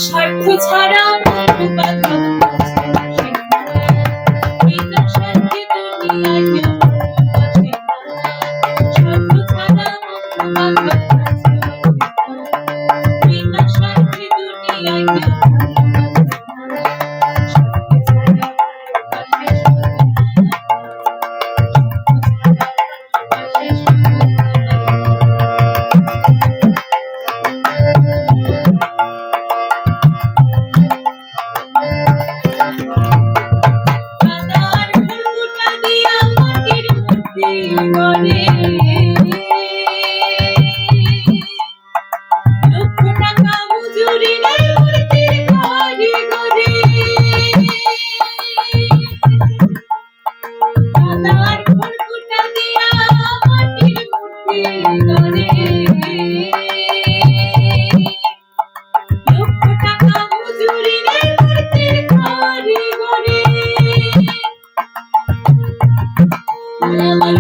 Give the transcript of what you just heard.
স্বার্থ ছাড়া বন্ধু বান্ধব আছে বিনা স্বার্থে দুনিয়ায় কেউ বাঁচে না। স্বার্থ ছাড়া বন্ধু বান্ধব আছে বিনা স্বার্থে দুনিয়ায় কেউ লক্ষ টাকা মজুরি নেই মূর্তির ঘরে ঘরে কাদার খড়কুটা দিয়া মাটির মূর্তি গড়ে লক্ষ টাকা মজুরি নেই মূর্তির ঘরে ঘরে আমার